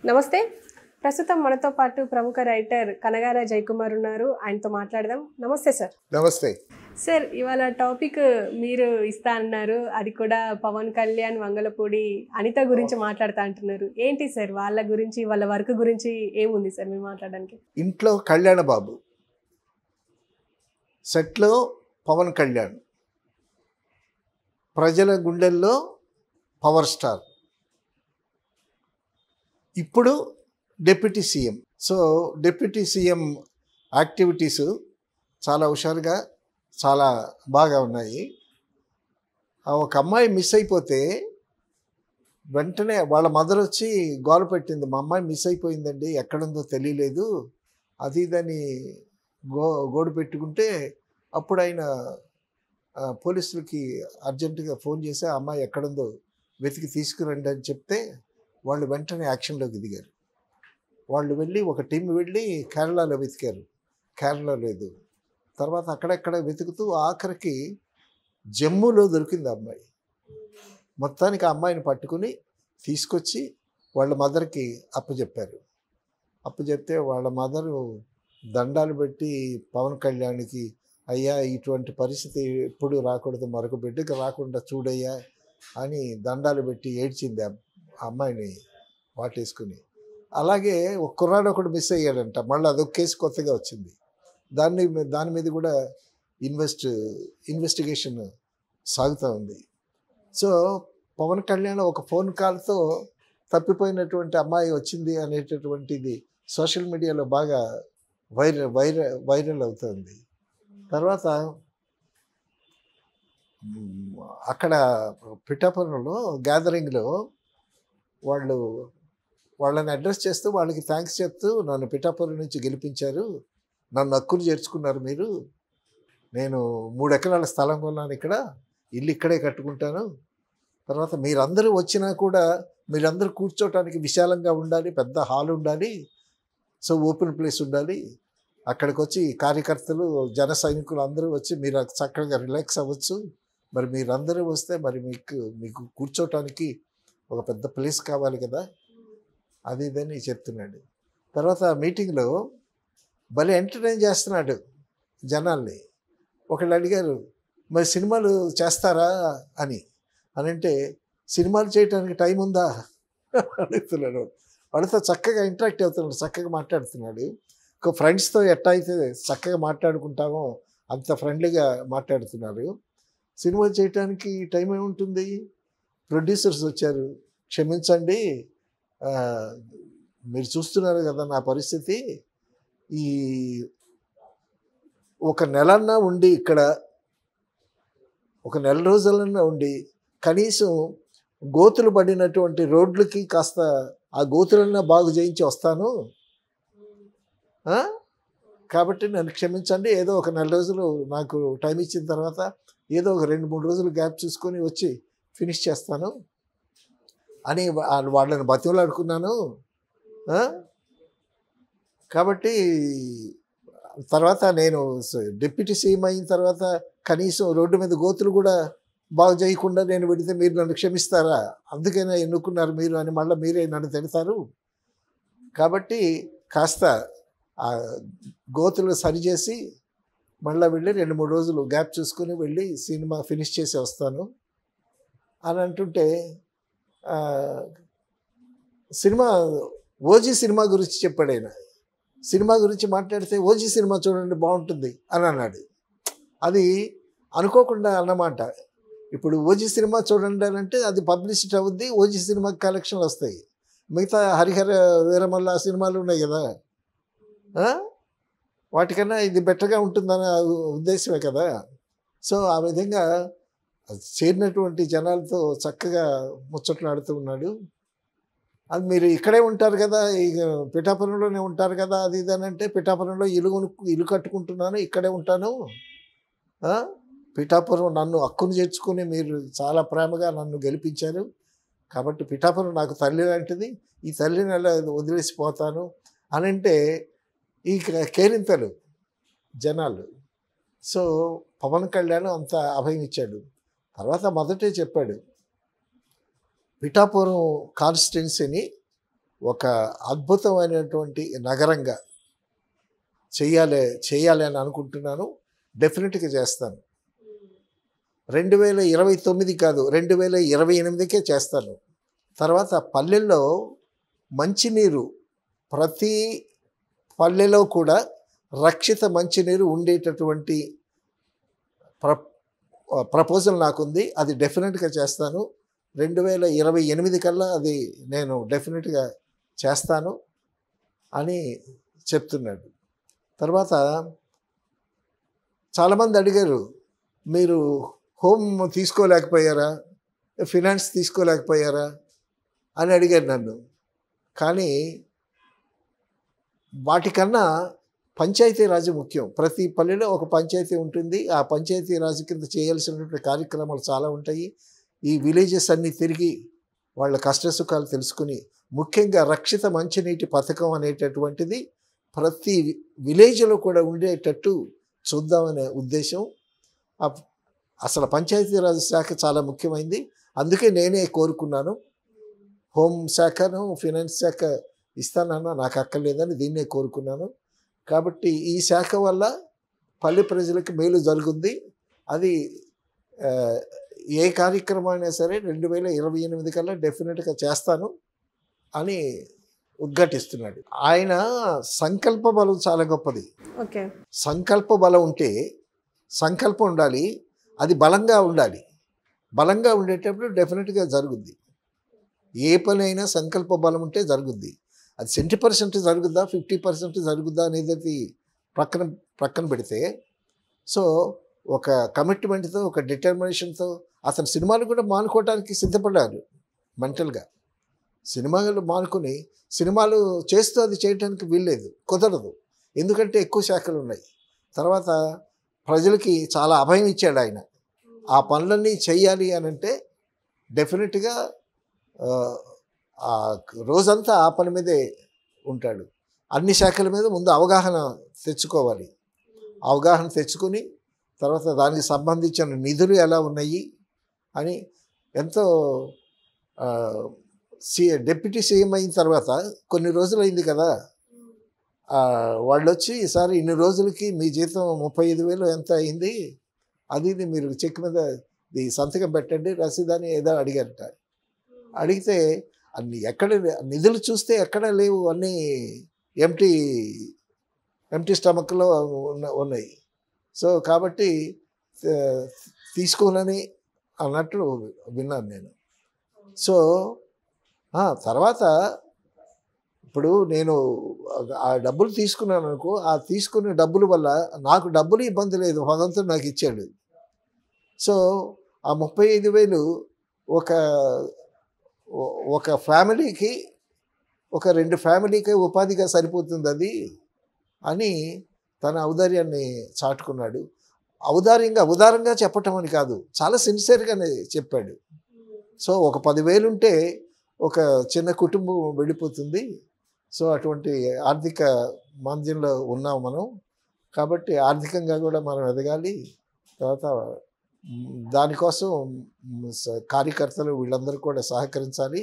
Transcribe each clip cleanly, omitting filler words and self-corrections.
నమస్తే. ప్రస్తుతం మనతో పాటు ప్రముఖ రైటర్ కనగాల జయకుమార్ ఉన్నారు. ఆయనతో మాట్లాడదాం. నమస్తే సార్. నమస్తే సార్, ఇవాళ టాపిక్ మీరు ఇస్తా అన్నారు. అది కూడా పవన్ కళ్యాణ్, వంగలపూడి అనిత గురించి మాట్లాడుతా అంటున్నారు. ఏంటి సార్ వాళ్ళ గురించి, వాళ్ళ వర్క్ గురించి ఏముంది సార్ మీరు మాట్లాడడానికి? ఇంట్లో కళ్యాణ బాబు, సెట్లో పవన్ కళ్యాణ్, ప్రజల గుండెల్లో పవర్ స్టార్, ఇప్పుడు deputy CM. So deputy CM activities చాలా హుషారుగా చాలా బాగా ఉన్నాయి. ఒక అమ్మాయి మిస్ అయిపోతే వెంటనే వాళ్ళ మదర్ వచ్చి గోల పెట్టింది, మా అమ్మాయి మిస్ అయిపోయిందండి, ఎక్కడుందో తెలియలేదు, అది ఇదని గోడు పెట్టుకుంటే అప్పుడు ఆయన పోలీసులకి అర్జెంటుగా ఫోన్ చేసి ఆ అమ్మాయి ఎక్కడుందో వెతికి తీసుకురండి అని చెప్తే వాళ్ళు వెంటనే యాక్షన్లోకి దిగారు. వాళ్ళు వెళ్ళి ఒక టీం వెళ్ళి కేరళలో వెతికారు, కేరళ లేదు. తర్వాత అక్కడెక్కడ వెతుకుతూ ఆఖరికి జమ్మూలో దొరికింది ఆ అమ్మాయి. మొత్తానికి ఆ అమ్మాయిని పట్టుకుని తీసుకొచ్చి వాళ్ళ మదర్కి అప్పచెప్పారు. అప్పచెప్తే వాళ్ళ మదరు దండాలు పెట్టి పవన్ కళ్యాణ్కి, అయ్యా ఇటువంటి పరిస్థితి ఎప్పుడు రాకూడదు, మరొక బిడ్డకు రాకుండా చూడయ్యా అని దండాలు పెట్టి ఏడ్చింది ఆ అమ్మాయిని వాటేసుకుని. అలాగే ఒక కుర్రాడు ఒకడు మిస్ అయ్యాడంట, మళ్ళీ అదొక కేసు కొత్తగా వచ్చింది. దాని మీద కూడా ఇన్వెస్టిగేషన్ సాగుతూ ఉంది. సో పవన్ కళ్యాణ్ ఒక ఫోన్ కాల్తో తప్పిపోయినటువంటి అమ్మాయి వచ్చింది అనేటటువంటిది సోషల్ మీడియాలో బాగా వైరల్ అవుతుంది. తర్వాత అక్కడ పిఠాపురంలో గ్యాదరింగ్లో వాళ్ళని అడ్రస్ చేస్తూ వాళ్ళకి థ్యాంక్స్ చెప్తూ, నన్ను పిఠాపురం నుంచి గెలిపించారు, నన్ను హక్కులు చేర్చుకున్నారు మీరు, నేను 3 ఎకరాల స్థలం కొన్నాను, ఇక్కడ ఇల్లు ఇక్కడే కట్టుకుంటాను, తర్వాత మీరందరూ వచ్చినా కూడా మీరందరూ కూర్చోటానికి విశాలంగా ఉండాలి, పెద్ద హాల్ ఉండాలి, సో ఓపెన్ ప్లేస్ ఉండాలి, అక్కడికి వచ్చి కార్యకర్తలు జన సైనికులు అందరూ వచ్చి మీరు చక్కగా రిలాక్స్ అవ్వచ్చు, మరి మీరందరూ వస్తే మరి మీకు కూర్చోటానికి ఒక పెద్ద ప్లేస్ కావాలి కదా, అది ఇదని చెప్తున్నాడు. తర్వాత మీటింగ్లో భలే ఎంటర్టైన్ చేస్తున్నాడు జనాల్ని. ఒకళ్ళు అడిగారు, మరి సినిమాలు చేస్తారా అని అంటే, సినిమాలు చేయడానికి టైం ఉందా అడుగుతున్నాడు. వాళ్ళతో చక్కగా ఇంటరాక్ట్ అవుతున్నాడు, చక్కగా మాట్లాడుతున్నాడు. ఒక ఫ్రెండ్స్తో ఎట్లా అయితే చక్కగా మాట్లాడుకుంటామో అంత ఫ్రెండ్లీగా మాట్లాడుతున్నారు. సినిమాలు చేయటానికి టైం ఏముంటుంది, ప్రొడ్యూసర్స్ వచ్చారు, క్షమించండి మీరు చూస్తున్నారు కదా నా పరిస్థితి, ఈ ఒక నెలన్నా ఉండి ఇక్కడ ఒక నెల రోజులన్నా ఉండి కనీసం గోతులు పడినటువంటి రోడ్లకి కాస్త ఆ గోతులన్నా బాగు చేయించి వస్తాను, కాబట్టి నన్ను క్షమించండి, ఏదో ఒక నెల రోజులు నాకు టైం ఇచ్చిన తర్వాత ఏదో ఒక 2-3 రోజులు గ్యాప్ చూసుకొని వచ్చి ఫినిష్ చేస్తాను అని వాళ్ళని బతిమలాడుకున్నాను. కాబట్టి తర్వాత నేను డిప్యూటీ సీఎం అయిన తర్వాత కనీసం రోడ్డు మీద గోతులు కూడా బాగు చేయకుండా నేను పెడితే మీరు నన్ను క్షమిస్తారా, అందుకైనా ఎన్నుకున్నారు మీరు అని మళ్ళీ మీరే నన్ను తిడతారు, కాబట్టి కాస్త ఆ గోతులు సరిచేసి మళ్ళీ వెళ్ళి 2-3 రోజులు గ్యాప్ చూసుకొని వెళ్ళి సినిమా ఫినిష్ చేసి వస్తాను అని అంటుంటే, సినిమా ఓజీ సినిమా గురించి చెప్పాడు ఆయన. సినిమా గురించి మాట్లాడితే ఓజీ సినిమా చూడండి బాగుంటుంది అని అన్నాడు. అది అనుకోకుండా అన్నమాట. ఇప్పుడు ఓజీ సినిమా చూడండి అని అంటే అది పబ్లిసిటీ అవుద్ది, ఓజీ సినిమాకి కలెక్షన్లు వస్తాయి. మిగతా హరిహర వీరమల్ల సినిమాలు ఉన్నాయి కదా, వాటికన్నా ఇది బెటర్గా ఉంటుందన్న ఉద్దేశమే కదా. సో ఆ విధంగా చేరినటువంటి జనాలతో చక్కగా ముచ్చట్లాడుతూ ఉన్నాడు. అది మీరు ఇక్కడే ఉంటారు కదా, ఇక పిఠాపురంలోనే ఉంటారు కదా, అది ఇదని అంటే, పిఠాపురంలో ఇల్లు కట్టుకుంటున్నాను, ఇక్కడే ఉంటాను, పిఠాపురం నన్ను హక్కును చేర్చుకుని మీరు చాలా ప్రేమగా నన్ను గెలిపించారు, కాబట్టి పిఠాపురం నాకు తల్లి లాంటిది, ఈ తల్లిని అలా వదిలేసిపోతాను అని అంటే ఈ కేరింతలు జనాలు. సో పవన్ కళ్యాణ్ అంత అభయం ఇచ్చాడు. తర్వాత మొదటే చెప్పాడు, పిఠాపురం కాన్స్టిట్యున్సీని ఒక అద్భుతమైనటువంటి నగరంగా చేయాలి అని అనుకుంటున్నాను. డెఫినెట్గా చేస్తాను. 2029 కాదు, 2028కే చేస్తాను. తర్వాత పల్లెల్లో మంచినీరు, ప్రతి పల్లెలో కూడా రక్షిత మంచినీరు ఉండేటటువంటి ప్రపోజల్ నాకుంది. అది డెఫినెట్గా చేస్తాను. 2028 కల్లా అది నేను డెఫినెట్గా చేస్తాను అని చెప్తున్నాడు. తర్వాత చాలామంది అడిగారు, మీరు హోమ్ తీసుకోలేకపోయారా, ఫినాన్స్ తీసుకోలేకపోయారా అని అడిగారు నన్ను. కానీ వాటికన్నా పంచాయతీరాజు ముఖ్యం. ప్రతి పల్లెలో ఒక పంచాయతీ ఉంటుంది. ఆ పంచాయతీరాజు కింద చేయాల్సినటువంటి కార్యక్రమాలు చాలా ఉంటాయి. ఈ విలేజెస్ అన్నీ తిరిగి వాళ్ళ కష్టసుఖాలు తెలుసుకుని, ముఖ్యంగా రక్షిత మంచినీటి పథకం అనేటటువంటిది ప్రతి విలేజ్లో కూడా ఉండేటట్టు చూద్దామనే ఉద్దేశం. అసలు పంచాయతీరాజ్ శాఖ చాలా ముఖ్యమైనది. అందుకే నేనే కోరుకున్నాను, హోమ్ శాఖను ఫినాన్స్ శాఖ ఇస్తానన్నా నాకు అక్కర్లేదని దీన్నే కోరుకున్నాను. కాబట్టి ఈ శాఖ వల్ల పల్లె ప్రజలకు మేలు జరుగుతుంది. అది ఏ కార్యక్రమం అయినా సరే 2028 కల్లా డెఫినెట్గా చేస్తాను అని ఉద్ఘాటిస్తున్నాడు. ఆయన సంకల్ప బలం చాలా గొప్పది. ఓకే. సంకల్ప బలం ఉంటే, సంకల్పం ఉండాలి, అది బలంగా ఉండాలి. బలంగా ఉండేటప్పుడు డెఫినెట్గా జరుగుద్ది. ఏ పనైనా సంకల్ప బలం ఉంటే జరుగుద్ది. అది 70% జరుగుద్దా, 50% జరుగుద్దా అనేది ప్రక్కన పెడితే, సో ఒక కమిట్మెంట్తో, ఒక డిటర్మినేషన్తో అతను సినిమాలు కూడా మానుకోవడానికి సిద్ధపడ్డారు మెంటల్గా. సినిమాలు మానుకొని సినిమాలు చేస్తూ అది చేయడానికి వీల్లేదు, కుదరదు. ఎందుకంటే ఎక్కువ శాఖలు ఉన్నాయి. తర్వాత ప్రజలకి చాలా అభయం ఇచ్చాడు ఆయన. ఆ పనులన్నీ చేయాలి అని అంటే డెఫినెట్గా రోజంతా ఆ పని మీదే ఉంటాడు. అన్ని శాఖల మీద ముందు అవగాహన తెచ్చుకోవాలి. అవగాహన తెచ్చుకొని తర్వాత దానికి సంబంధించిన నిధులు ఎలా ఉన్నాయి అని ఎంతో డిప్యూటీ సీఎం అయిన తర్వాత కొన్ని రోజులు అయింది కదా, వాళ్ళు వచ్చి ఈసారి ఇన్ని రోజులకి మీ జీతం 35,000 ఎంత అయింది, అది ఇది మీరు చెక్ మీద సంతకం పెట్టండి రసీదని ఏదో అడిగారట. అడిగితే అన్ని ఎక్కడ నిధులు చూస్తే ఎక్కడ లేవు, అన్నీ ఎంటీ స్టమక్లో ఉన్నాయి. సో కాబట్టి తీసుకోనని అన్నట్టు విన్నాను నేను. సో తర్వాత ఇప్పుడు నేను ఆ డబ్బులు తీసుకున్నాను అనుకో, ఆ తీసుకునే డబ్బుల వల్ల నాకు డబ్బులు ఇబ్బంది లేదు, భగవంతుడు నాకు ఇచ్చాడు. సో ఆ 35,000 ఒక ఫ్యామిలీకి, ఒక 2 ఫ్యామిలీకి ఉపాధిగా సరిపోతుంది అది అని తన ఔదార్యాన్ని చాటుకున్నాడు. ఉదారంగా చెప్పటం అని కాదు, చాలా సిన్సియర్గానే చెప్పాడు. సో ఒక 10,000 ఉంటే ఒక చిన్న కుటుంబం వెళ్ళిపోతుంది. సో అటువంటి ఆర్థిక మాంద్యంలో ఉన్నాం మనం. కాబట్టి ఆర్థికంగా కూడా మనం ఎదగాలి. తర్వాత దానికోసం కార్యకర్తలు వీళ్ళందరూ కూడా సహకరించాలి.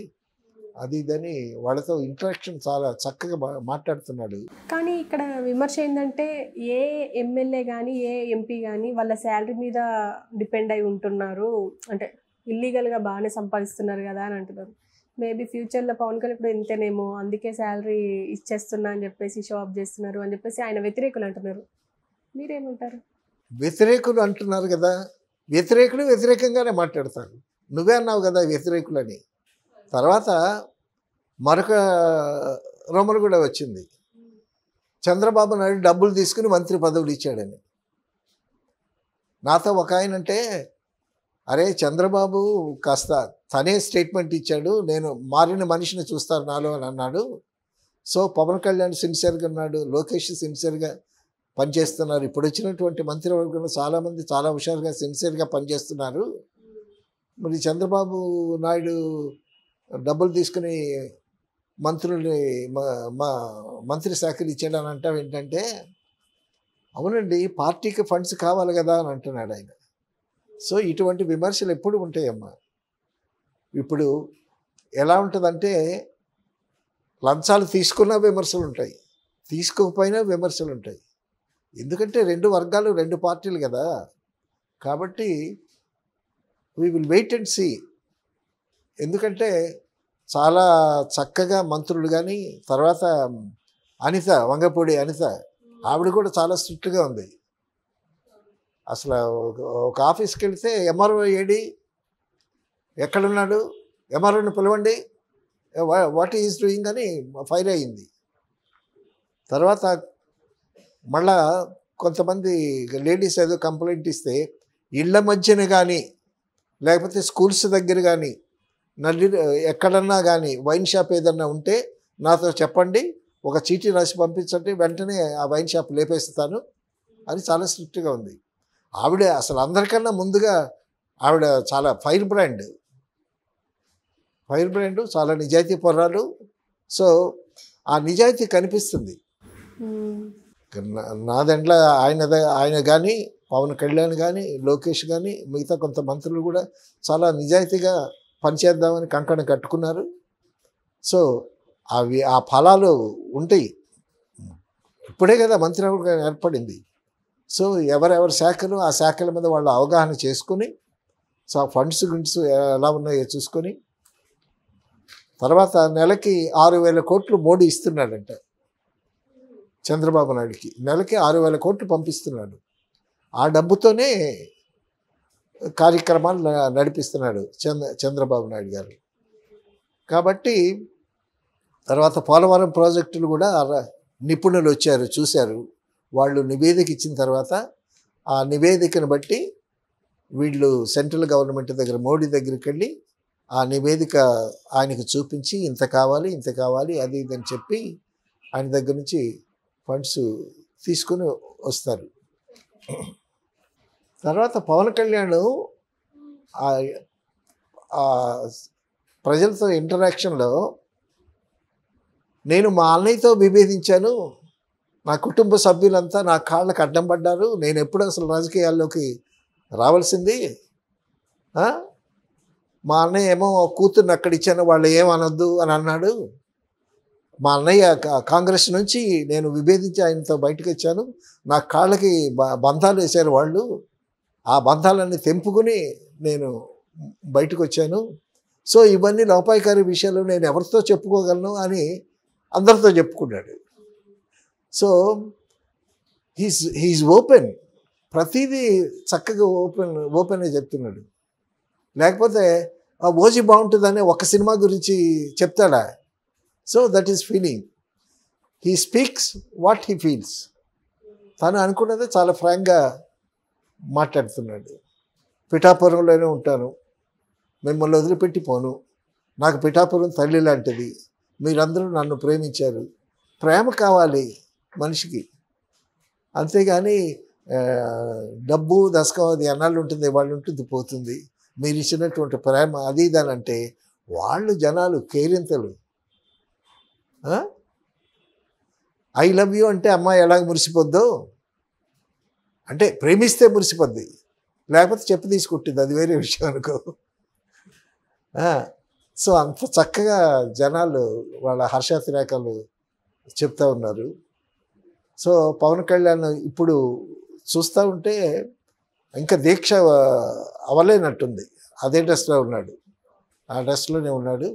అది ఇదని వాళ్ళతో ఇంటరాక్షన్ చాలా చక్కగా మాట్లాడుతున్నాడు. కానీ ఇక్కడ విమర్శ ఏంటంటే, ఏ ఎమ్మెల్యే కానీ ఏ ఎంపీ కానీ వాళ్ళ శాలరీ మీద డిపెండ్ అయి ఉంటున్నారు, అంటే ఇల్లీగల్గా బాగానే సంపాదిస్తున్నారు కదా అని అంటున్నారు. మేబీ ఫ్యూచర్లో పవన్ కళ్యాణ్ ఇప్పుడు ఇంతేనేమో, అందుకే శాలరీ ఇచ్చేస్తున్నా అని చెప్పేసి షో ఆఫ్ చేస్తున్నారు అని చెప్పేసి ఆయన వ్యతిరేకులు అంటున్నారు. మీరేమంటారు? వ్యతిరేకులు అంటున్నారు కదా, వ్యతిరేకులు వ్యతిరేకంగానే మాట్లాడతారు. నువ్వే అన్నావు కదా వ్యతిరేకులని. తర్వాత మరొక రూమర్ కూడా వచ్చింది, చంద్రబాబు నాయుడు డబ్బులు తీసుకుని మంత్రి పదవులు ఇచ్చాడని. నాతో ఒక ఆయన అంటే, అరే చంద్రబాబు కాస్త తనే స్టేట్మెంట్ ఇచ్చాడు, నేను మారిన మనిషిని చూస్తాను నాలో అని అన్నాడు. సో పవన్ కళ్యాణ్ సిన్సియర్గా ఉన్నాడు, లోకేష్ సిన్సియర్గా పనిచేస్తున్నారు. ఇప్పుడు వచ్చినటువంటి మంత్రివర్గంలో చాలామంది చాలా హుషారుగా సిన్సియర్గా పనిచేస్తున్నారు. మరి చంద్రబాబు నాయుడు డబ్బులు తీసుకుని మంత్రుల్ని మా మంత్రి శాఖలు ఇచ్చాడని అంటాం ఏంటంటే, అవునండి పార్టీకి ఫండ్స్ కావాలి కదా అని అంటున్నాడు ఆయన. సో ఇటువంటి విమర్శలు ఎప్పుడు ఉంటాయమ్మా. ఇప్పుడు ఎలా ఉంటుందంటే, లంచాలు తీసుకున్నా విమర్శలు ఉంటాయి, తీసుకోకపోయినా విమర్శలు ఉంటాయి. ఎందుకంటే 2 వర్గాలు 2 పార్టీలు కదా. కాబట్టి we will wait and see. ఎందుకంటే చాలా చక్కగా మంత్రులు కానీ, తర్వాత అనిత, వంగపూడి అనిత, ఆవిడ కూడా చాలా స్ట్రిక్ట్గా ఉంది. అసలు ఒక ఆఫీస్కి వెళితే ఎంఆర్ఓ ఏడి, ఎక్కడున్నాడు, ఎంఆర్ఓని పిలవండి, వాట్ ఈజ్ డూయింగ్ అని ఫైర్ అయ్యింది. తర్వాత మళ్ళా కొంతమంది లేడీస్ ఏదో కంప్లైంట్ ఇస్తే ఇళ్ళ మధ్యన కానీ, లేకపోతే స్కూల్స్ దగ్గర కానీ, ఎక్కడన్నా కానీ వైన్ షాప్ ఏదన్నా ఉంటే నాతో చెప్పండి, ఒక చీటీ రాసి పంపించండి, వెంటనే ఆ వైన్ షాప్ లేపేస్తాను అని చాలా స్ట్రిక్ట్గా ఉంది. ఆవిడ అసలు అందరికన్నా ముందుగా ఆవిడ చాలా ఫైర్ బ్రాండ్, చాలా నిజాయితీ పర్రాలు. సో ఆ నిజాయితీ కనిపిస్తుంది. నాదెండ్ల ఆయన కానీ, పవన్ కళ్యాణ్ కానీ, లోకేష్ కానీ, మిగతా కొంత మంత్రులు కూడా చాలా నిజాయితీగా పనిచేద్దామని కంకణం కట్టుకున్నారు. సో ఆ ఫలాలు ఉంటాయి. ఇప్పుడే కదా మంత్రివర్గం ఏర్పడింది. సో ఎవరెవరి శాఖలు ఆ శాఖల మీద వాళ్ళు అవగాహన చేసుకుని, సో ఆ ఫండ్స్ గురించి ఎలా ఉన్నాయో చూసుకొని, తర్వాత నెలకి 6,000 కోట్లు మోడీ ఇస్తున్నాడంట చంద్రబాబు నాయుడికి. నెలకి 6,000 కోట్లు పంపిస్తున్నాడు. ఆ డబ్బుతోనే కార్యక్రమాలు నడిపిస్తున్నాడు చంద్రబాబు నాయుడు గారు. కాబట్టి తర్వాత పోలవరం ప్రాజెక్టులు కూడా నిపుణులు వచ్చారు, చూశారు. వాళ్ళు నివేదిక ఇచ్చిన తర్వాత ఆ నివేదికను బట్టి వీళ్ళు సెంట్రల్ గవర్నమెంట్ దగ్గర, మోడీ దగ్గరికి వెళ్ళి ఆ నివేదిక ఆయనకు చూపించి ఇంత కావాలి అది ఇదని చెప్పి ఆయన దగ్గర నుంచి ఫండ్స్ తీసుకుని వస్తారు. తర్వాత పవన్ కళ్యాణ్ ప్రజలతో ఇంటరాక్షన్లో, నేను మా అన్నయ్యతో విభేదించాను, నా కుటుంబ సభ్యులంతా నా కాళ్ళకు అడ్డం పడ్డారు, నేను ఎప్పుడు అసలు రాజకీయాల్లోకి రావాల్సింది, మా అన్నయ్య ఏమో కూతుర్ని అక్కడ ఇచ్చాను, వాళ్ళు ఏమనొద్దు అని అన్నాడు, మా అన్నయ్య కాంగ్రెస్ నుంచి నేను విభేదించి ఆయనతో బయటకు వచ్చాను, నా కాళ్ళకి బంధాలు వేశారు వాళ్ళు, ఆ బంధాలన్నీ తెంపుకుని నేను బయటకు వచ్చాను. సో ఇవన్నీ లోపాయికారి విషయాలు నేను ఎవరితో చెప్పుకోగలను అని అందరితో చెప్పుకున్నాడు. సో హీస్ ఓపెన్, ప్రతిదీ చక్కగా ఓపెన్గా చెప్తున్నాడు. లేకపోతే ఆ ఓజీ బాగుంటుందని ఒక సినిమా గురించి చెప్తాడా? So that is feeling. He speaks what he feels. తను అనుకున్నదే చాలా ఫ్రాంక్గా మాట్లాడుతున్నాడు. పిఠాపురంలోనే ఉంటాను, మిమ్మల్ని వదిలిపెట్టి పోను, నాకు పిఠాపురం తల్లి లాంటిది, మీరందరూ నన్ను ప్రేమించారు, ప్రేమ కావాలి మనిషికి, అంతేగాని డబ్బు దశకం అది ఎన్నాళ్ళు ఉంటుంది, వాళ్ళు ఉంటుంది పోతుంది, మీరు ఇచ్చినటువంటి ప్రేమ అది ఇదానంటే వాళ్ళు జనాలు కేరింతలు. ఐ లవ్ యూ అంటే అమ్మాయి ఎలాగ మురిసిపోద్దో, అంటే ప్రేమిస్తే మురిసిపోద్ది, లేకపోతే చెప్పు తీసుకుంటుంది, అది వేరే విషయం అనుకో. సో అంత చక్కగా జనాలు వాళ్ళ హర్షాతిరేకాలు చెప్తూ ఉన్నారు. సో పవన్ కళ్యాణ్ ఇప్పుడు చూస్తూ ఉంటే ఇంకా దీక్ష అవలేనట్టుంది. అదే డ్రెస్లో ఉన్నాడు, ఆ డ్రెస్లోనే ఉన్నాడు,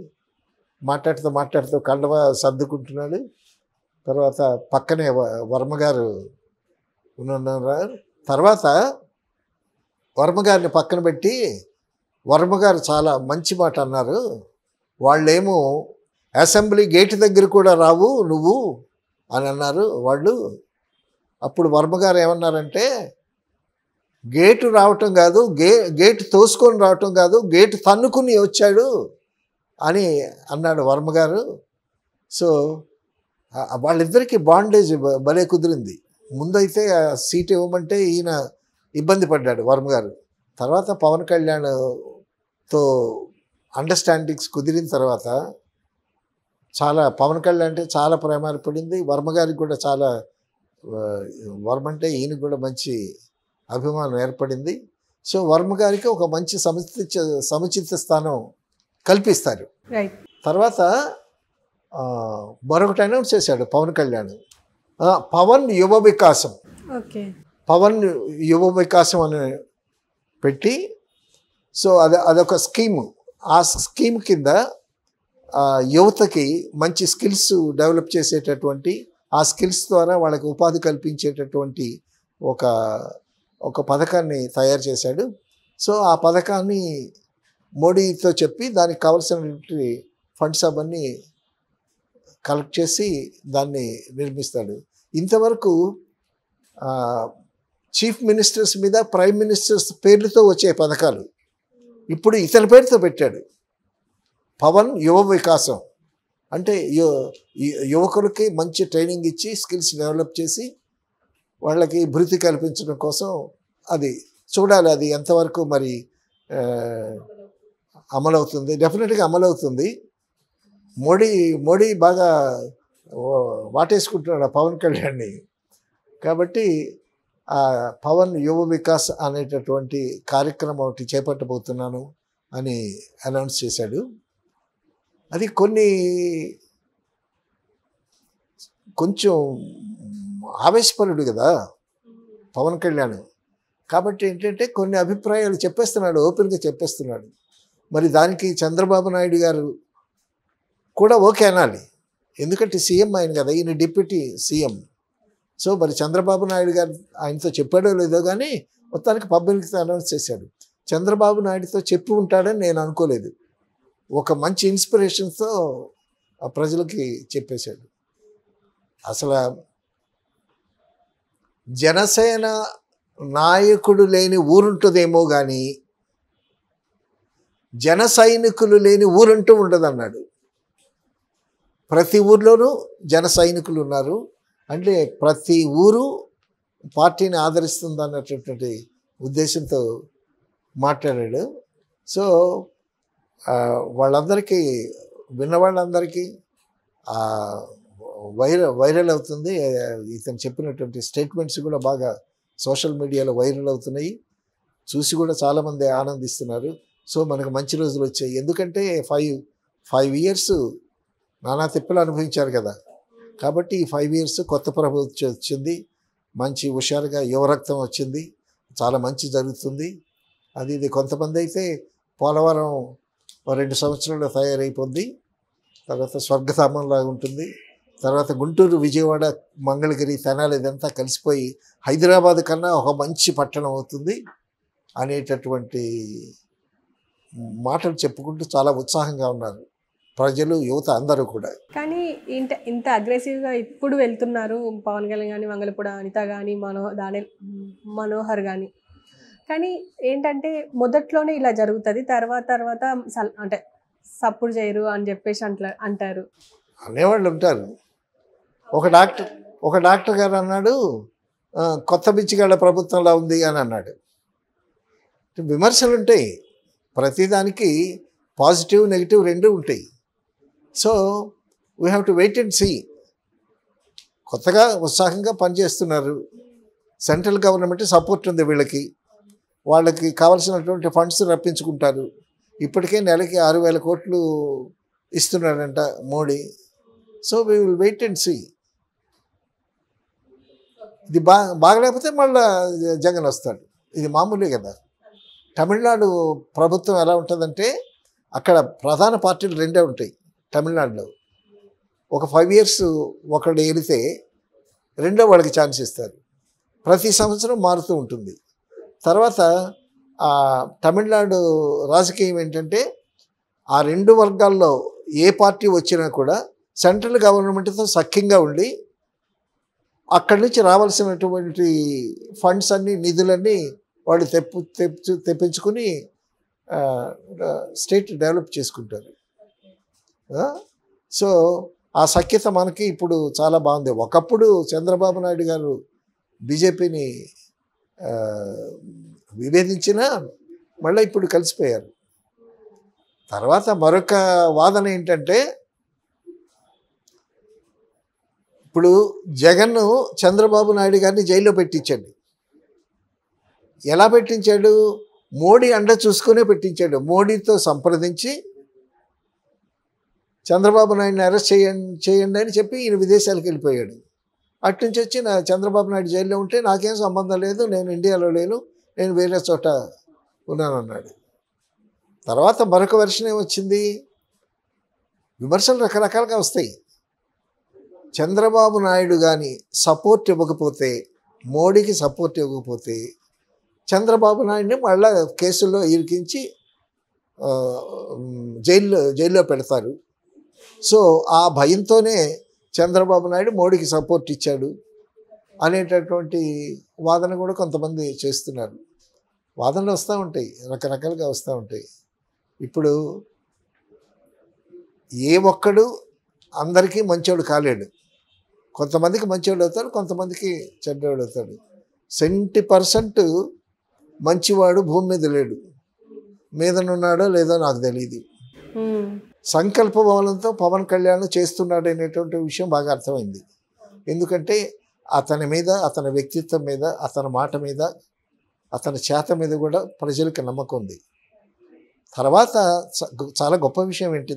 మాట్లాడుతూ కండవ సర్దుకుంటున్నాడు. తర్వాత పక్కనే వర్మగారు ఉన్నారు. తర్వాత వర్మగారిని పక్కన పెట్టి వర్మగారు చాలా మంచి మాట అన్నారు. వాళ్ళేమో అసెంబ్లీ గేట్ దగ్గర కూడా రావు నువ్వు అని అన్నారు వాళ్ళు. అప్పుడు వర్మగారు ఏమన్నారంటే, గేటు రావటం కాదు, గేటు తోసుకొని రావటం కాదు, గేటు తన్నుకుని వచ్చాడు అని అన్నాడు వర్మగారు. సో వాళ్ళిద్దరికీ బాండేజ్ భలే కుదిరింది. ముందైతే సీట్ ఇవ్వమంటే ఈయన ఇబ్బంది పడ్డాడు వర్మగారు. తర్వాత పవన్ కళ్యాణ్తో అండర్స్టాండింగ్స్ కుదిరిన తర్వాత చాలా పవన్ కళ్యాణ్ అంటే చాలా ప్రేమ ఏర్పడింది. వర్మగారికి కూడా చాలా, వర్మ అంటే ఈయనకు కూడా మంచి అభిమానం ఏర్పడింది. సో వర్మగారికి ఒక మంచి సముచిత స్థానం కల్పిస్తారు. రైట్. తర్వాత మరొకటి అనౌన్స్ చేశాడు పవన్ కళ్యాణ్, పవన్ యువ వికాసం. ఓకే. పవన్ యువ వికాసం అని పెట్టి, సో అదొక స్కీము. ఆ స్కీమ్ కింద యువతకి మంచి స్కిల్స్ డెవలప్ చేసేటటువంటి, ఆ స్కిల్స్ ద్వారా వాళ్ళకి ఉపాధి కల్పించేటటువంటి ఒక పథకాన్ని తయారు చేశాడు. సో ఆ పథకాన్ని మోడీతో చెప్పి దానికి కావాల్సినటువంటి ఫండ్స్ అవన్నీ కలెక్ట్ చేసి దాన్ని నిర్మిస్తాడు. ఇంతవరకు చీఫ్ మినిస్టర్స్ మీద ప్రైమ్ మినిస్టర్స్ పేర్లతో వచ్చే పథకాలు ఇప్పుడు ఇతని పేరుతో పెట్టాడు. పవన్ యువ వికాసం అంటే యువకులకి మంచి ట్రైనింగ్ ఇచ్చి స్కిల్స్ డెవలప్ చేసి వాళ్ళకి భృతి కల్పించడం కోసం. అది చూడాలి అది ఎంతవరకు మరి అమలవుతుంది. డెఫినెట్గా అమలవుతుంది. మోడీ బాగా వాటేసుకుంటున్నాడు పవన్ కళ్యాణ్ని. కాబట్టి పవన్ యువ వికాస్ అనేటటువంటి కార్యక్రమం ఒకటి చేపట్టబోతున్నాను అని అనౌన్స్ చేశాడు. అది కొంచెం ఆవేశపరుడు కదా పవన్ కళ్యాణ్. కాబట్టి ఏంటంటే కొన్ని అభిప్రాయాలు చెప్పేస్తున్నాడు, ఓపెన్గా చెప్పేస్తున్నాడు. మరి దానికి చంద్రబాబు నాయుడు గారు కూడా ఓకే అనాలి. ఎందుకంటే సీఎం ఆయన కదా, ఈయన డిప్యూటీ సీఎం. సో మరి చంద్రబాబు నాయుడు గారు ఆయనతో చెప్పాడో లేదో కానీ మొత్తానికి పబ్లిక్తో అనౌన్స్ చేశాడు. చంద్రబాబు నాయుడుతో చెప్పి ఉంటాడని నేను అనుకోలేదు. ఒక మంచి ఇన్స్పిరేషన్తో ప్రజలకి చెప్పేశాడు. అసలు జనసేన నాయకుడు లేని ఊరుంటుందేమో కానీ జన సైనికులు లేని ఊరంటూ ఉండదన్నాడు. ప్రతి ఊర్లోనూ జన సైనికులు ఉన్నారు. అంటే ప్రతి ఊరు పార్టీని ఆదరిస్తుంది అన్నటువంటి ఉద్దేశంతో మాట్లాడాడు. సో వాళ్ళందరికీ విన్నవాళ్ళందరికీ వైరల్ అవుతుంది. ఇతను చెప్పినటువంటి స్టేట్మెంట్స్ కూడా బాగా సోషల్ మీడియాలో వైరల్ అవుతున్నాయి. చూసి కూడా చాలామంది ఆనందిస్తున్నారు. సో మనకు మంచి రోజులు వచ్చాయి. ఎందుకంటే 5 ఇయర్స్ నానా తిప్పలు అనుభవించారు కదా. కాబట్టి ఈ 5 ఇయర్స్ కొత్త ప్రభుత్వం వచ్చింది, మంచి హుషారుగా యువరక్తం వచ్చింది, చాలా మంచి జరుగుతుంది. ఇది కొంతమంది అయితే పోలవరం 2 సంవత్సరాల్లో తయారైపోద్ది, తర్వాత స్వర్గధామంలాగా ఉంటుంది, తర్వాత గుంటూరు, విజయవాడ, మంగళగిరి, తెనాలి ఇదంతా కలిసిపోయి హైదరాబాద్ కన్నా ఒక మంచి పట్టణం అవుతుంది అనేటటువంటి మాటలు చెప్పుకుంటూ చాలా ఉత్సాహంగా ఉన్నారు ప్రజలు, యువత అందరూ కూడా. కానీ ఇంత అగ్రెసివ్గా ఇప్పుడు వెళ్తున్నారు పవన్ కళ్యాణ్ కానీ, వంగలపూడి అనిత కానీ, మనోహర్ కానీ. కానీ ఏంటంటే మొదట్లోనే ఇలా జరుగుతుంది, తర్వాత అంటే సపోర్ట్ చేయరు అని చెప్పేసి అంటారు. అనేవాళ్ళు ఉంటారు. ఒక డాక్టర్ గారు అన్నాడు, కొత్త బిచ్చిగాళ్ళ ప్రభుత్వంలా ఉంది అని అన్నాడు. విమర్శలు ఉంటాయి, ప్రతిదానికి పాజిటివ్ నెగిటివ్ రెండు ఉంటాయి. So we have to wait and see. కొత్తగా ఉత్సాహంగా పనిచేస్తున్నారు. సెంట్రల్ గవర్నమెంట్ సపోర్ట్ ఉంది వీళ్ళకి, వాళ్ళకి కావాల్సినటువంటి ఫండ్స్ రప్పించుకుంటారు. ఇప్పటికే నెలకి 6,000 కోట్లు ఇస్తున్నాడంట Modi. So we will wait and see. ఇది బాగలేకపోతే మళ్ళీ జగన్ వస్తాడు. ఇది మామూలే కదా. తమిళనాడు ప్రభుత్వం ఎలా ఉంటుందంటే అక్కడ ప్రధాన పార్టీలు రెండే ఉంటాయి తమిళనాడులో. ఒక 5 ఇయర్స్ ఒకళ్ళు ఏలితే రెండో వాళ్ళకి ఛాన్స్ ఇస్తారు. ప్రతి సంవత్సరం మారుతూ ఉంటుంది. తర్వాత తమిళనాడు రాజకీయం ఏంటంటే ఆ 2 వర్గాల్లో ఏ పార్టీ వచ్చినా కూడా సెంట్రల్ గవర్నమెంట్తో సఖ్యంగా ఉండి అక్కడి నుంచి రావాల్సినటువంటి ఫండ్స్ అన్నీ, నిధులన్నీ వాళ్ళు తెప్పించుకుని స్టేట్ డెవలప్ చేసుకుంటారు. సో ఆ సఖ్యత మనకి ఇప్పుడు చాలా బాగుంది. ఒకప్పుడు చంద్రబాబు నాయుడు గారు బీజేపీని విభేదించినా మళ్ళీ ఇప్పుడు కలిసిపోయారు. తర్వాత మరొక వాదన ఏంటంటే, ఇప్పుడు జగన్ చంద్రబాబు నాయుడు గారిని జైల్లో పెట్టించాడు. ఎలా పెట్టించాడు? మోడీ అండ చూసుకునే పెట్టించాడు. మోడీతో సంప్రదించి చంద్రబాబు నాయుడిని అరెస్ట్ చేయండి అని చెప్పి ఈయన విదేశాలకు వెళ్ళిపోయాడు. అటు నుంచి వచ్చి నా చంద్రబాబు నాయుడు జైల్లో ఉంటే నాకేం సంబంధం లేదు, నేను ఇండియాలో లేను, నేను వేరే చోట ఉన్నానన్నాడు. తర్వాత మరొక వెర్షన్ ఏమొచ్చింది, విమర్శలు రకరకాలుగా వస్తాయి. చంద్రబాబు నాయుడు కానీ సపోర్ట్ ఇవ్వకపోతే, మోడీకి సపోర్ట్ ఇవ్వకపోతే చంద్రబాబు నాయుడిని మళ్ళా కేసుల్లో ఇరికించి జైల్లో పెడతారు. సో ఆ భయంతోనే చంద్రబాబు నాయుడు మోడీకి సపోర్ట్ ఇచ్చాడు అనేటటువంటి వాదన కూడా కొంతమంది చేస్తున్నారు. వాదనలు వస్తూ ఉంటాయి, రకరకాలుగా వస్తూ ఉంటాయి. ఇప్పుడు ఏ ఒక్కడు అందరికీ మంచోడు కాలేడు. కొంతమందికి మంచోడు అవుతాడు, కొంతమందికి చెడ్డవాడు అవుతాడు. 70% మంచివాడు భూమి మీద లేడు, మీదనున్నాడో లేదో నాకు తెలియదు. సంకల్ప బలంతో పవన్ కళ్యాణ్ చేస్తున్నాడు అనేటువంటి విషయం బాగా అర్థమైంది. ఎందుకంటే అతని మీద, అతని వ్యక్తిత్వం మీద, అతని మాట మీద, అతని చేత మీద కూడా ప్రజలకు నమ్మకం ఉంది. తర్వాత చాలా గొప్ప విషయం ఏంటి,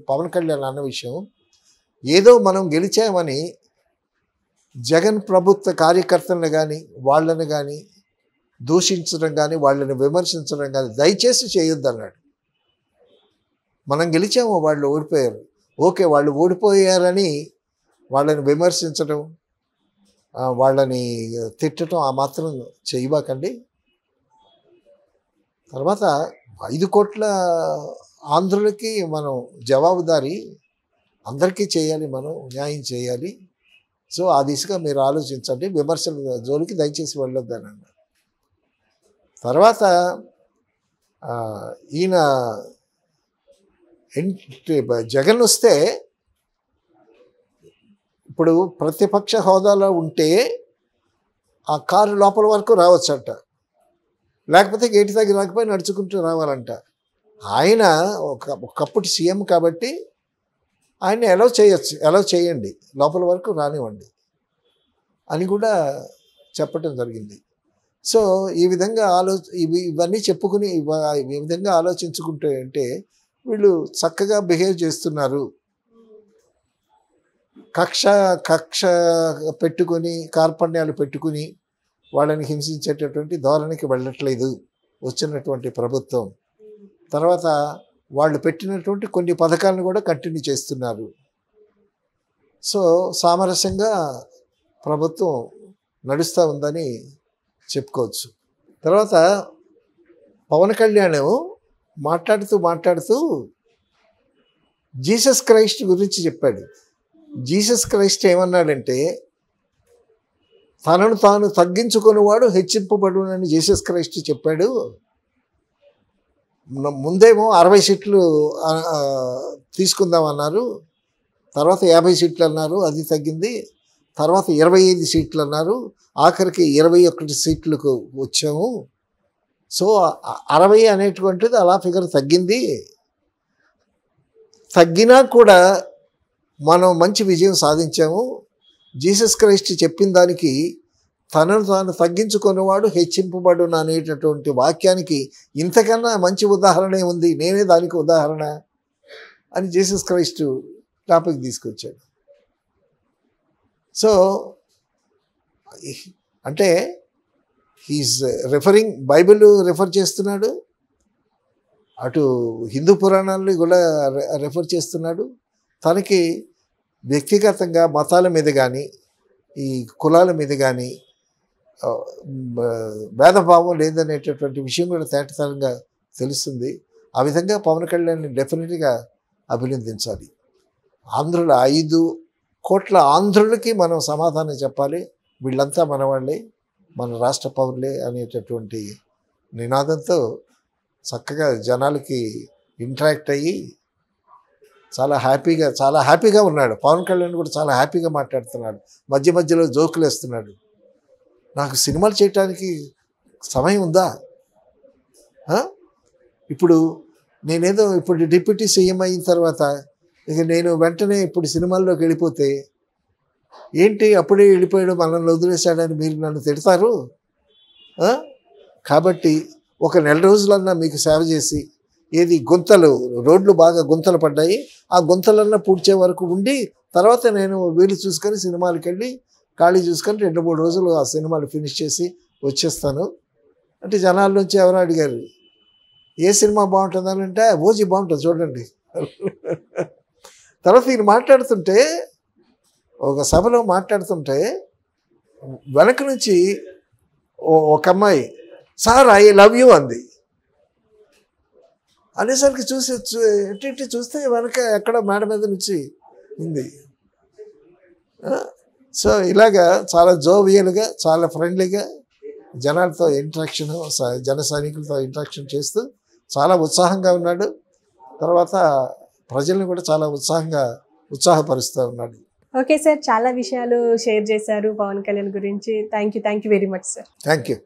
పవన్ కళ్యాణ్ అన్న విషయం, ఏదో మనం గెలిచామని జగన్ ప్రభుత్వ కార్యకర్తలను కానీ వాళ్ళని కానీ దూషించడం కానీ వాళ్ళని విమర్శించడం కానీ దయచేసి చేయొద్దు అన్నాడు. మనం గెలిచాము, వాళ్ళు ఓడిపోయారు, ఓకే వాళ్ళు ఓడిపోయారని వాళ్ళని విమర్శించడం, వాళ్ళని తిట్టడం ఆ మాత్రం చేయబాకండి. తర్వాత 5 కోట్ల ఆంధ్రులకి మనం జవాబుదారీ, అందరికీ చేయాలి, మనం న్యాయం చేయాలి. సో ఆ దిశగా మీరు ఆలోచించండి, విమర్శల జోలికి దయచేసి వెళ్ళొద్దని అన్నారు. తర్వాత ఈయన జగన్ వస్తే ఇప్పుడు ప్రతిపక్ష హోదాలో ఉంటే ఆ కారు లోపల వరకు రావచ్చంట, లేకపోతే గేటు దగ్గర రాకపోయి నడుచుకుంటూ రావాలంట. ఆయన ఒకప్పుడు సీఎం కాబట్టి ఆయన అలౌ చేయొచ్చు, అలౌ చేయండి, లోపల వరకు రానివ్వండి అని కూడా చెప్పటం జరిగింది. సో ఈ విధంగా ఇవన్నీ చెప్పుకుని ఈ విధంగా ఆలోచించుకుంటే అంటే వీళ్ళు చక్కగా బిహేవ్ చేస్తున్నారు, కక్ష పెట్టుకొని కార్పణ్యాలు పెట్టుకుని వాళ్ళని హింసించేటటువంటి ధోరణికి వెళ్ళట్లేదు వచ్చినటువంటి ప్రభుత్వం. తర్వాత వాళ్ళు పెట్టినటువంటి కొన్ని పథకాలను కూడా కంటిన్యూ చేస్తున్నారు. సో సామరస్యంగా ప్రభుత్వం నడుస్తూ ఉందని చెప్పుకోవచ్చు. తర్వాత పవన్ కళ్యాణ్ మాట్లాడుతూ జీసస్ క్రైస్ట్ గురించి చెప్పాడు. జీసస్ క్రైస్ట్ ఏమన్నాడంటే, తనను తాను తగ్గించుకునేవాడు హెచ్చింపబడునని జీసస్ క్రైస్ట్ చెప్పాడు. ముందేమో 60 సీట్లు తీసుకుందామన్నారు, తర్వాత 50 సీట్లు అన్నారు, అది తగ్గింది. తర్వాత 25 సీట్లు అన్నారు, ఆఖరికి 21 సీట్లకు వచ్చాము. సో 60 అనేటువంటిది అలా ఫిగర్ తగ్గింది. తగ్గినా కూడా మనం మంచి విజయం సాధించాము. జీసస్ క్రైస్ట్ చెప్పిన దానికి తనను తాను తగ్గించుకునేవాడు హెచ్చింపబడును అనేటటువంటి వాక్యానికి ఇంతకన్నా మంచి ఉదాహరణ ఉంది, నేనే దానికి ఉదాహరణ అని జీసస్ క్రైస్ట్ టాపిక్ తీసుకొచ్చాడు. సో అంటే హీస్ రెఫరింగ్, బైబిల్ రెఫర్ చేస్తున్నాడు, అటు హిందూ పురాణాలను కూడా రెఫర్ చేస్తున్నాడు. తనకి వ్యక్తిగతంగా మతాల మీద కానీ ఈ కులాల మీద కానీ భేదభావం లేదనేటటువంటి విషయం కూడా తేటతనంగా తెలుస్తుంది. ఆ విధంగా పవన్ కళ్యాణ్ని డెఫినెట్గా అభినందించాలి. 5 కోట్ల ఆంధ్రులకి మనం సమాధానం చెప్పాలి, వీళ్ళంతా మనవాళ్ళే, మన రాష్ట్ర పౌరులే అనేటటువంటి నినాదంతో చక్కగా జనాలకి ఇంటరాక్ట్ అయ్యి చాలా హ్యాపీగా ఉన్నాడు. పవన్ కళ్యాణ్ కూడా చాలా హ్యాపీగా మాట్లాడుతున్నాడు, మధ్యలో జోకులు వేస్తున్నాడు. నాకు సినిమాలు చేయటానికి సమయం ఉందా? ఇప్పుడు డిప్యూటీ సీఎం అయిన తర్వాత ఇక నేను వెంటనే ఇప్పుడు సినిమాల్లోకి వెళ్ళిపోతే ఏంటి, అప్పుడే వెళ్ళిపోయాడు, మనల్ని వదిలేశాడని మీరు నన్ను తిడతారు. కాబట్టి ఒక నెల రోజులన్నా మీకు సేవ చేసి ఏది గుంతలు, రోడ్లు బాగా గుంతలు పడ్డాయి, ఆ గుంతలన్నా పూడ్చే వరకు ఉండి తర్వాత నేను వీలు చూసుకొని సినిమాలకు వెళ్ళి ఖాళీ చూసుకొని 2-3 రోజులు ఆ సినిమాలు ఫినిష్ చేసి వచ్చేస్తాను అంటే జనాల నుంచి ఎవరో అడిగారు ఏ సినిమా బాగుంటుందని అంటే ఓజీ బాగుంటుంది చూడండి. తర్వాత ఈయన మాట్లాడుతుంటే ఒక సభలో మాట్లాడుతుంటే వెనక నుంచి ఒక అమ్మాయి సార్ ఐ లవ్ యూ అంది. అనేసరికి ఎట్టి చూస్తే వెనక ఎక్కడ మేడ మీద నుంచి ఉంది. సో ఇలాగా చాలా జోవియల్గా, చాలా ఫ్రెండ్లీగా జనాలతో ఇంటరాక్షన్, జన సైనికులతో ఇంటరాక్షన్ చేస్తూ చాలా ఉత్సాహంగా ఉన్నాడు. తర్వాత ప్రజల్ని కూడా చాలా ఉత్సాహపరుస్తూ ఉన్నాడు. ఓకే సార్, చాలా విషయాలు షేర్ చేశారు పవన్ కళ్యాణ్ గురించి. Thank you very much sir. Thank you.